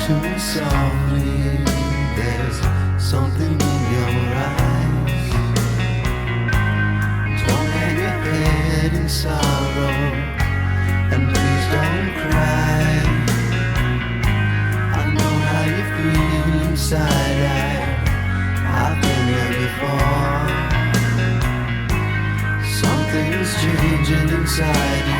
to me softly. There's something in your eyes. Don't hang your head in sorrow, and please don't cry. I know how you feel inside. I've been there before. Something's changing inside you.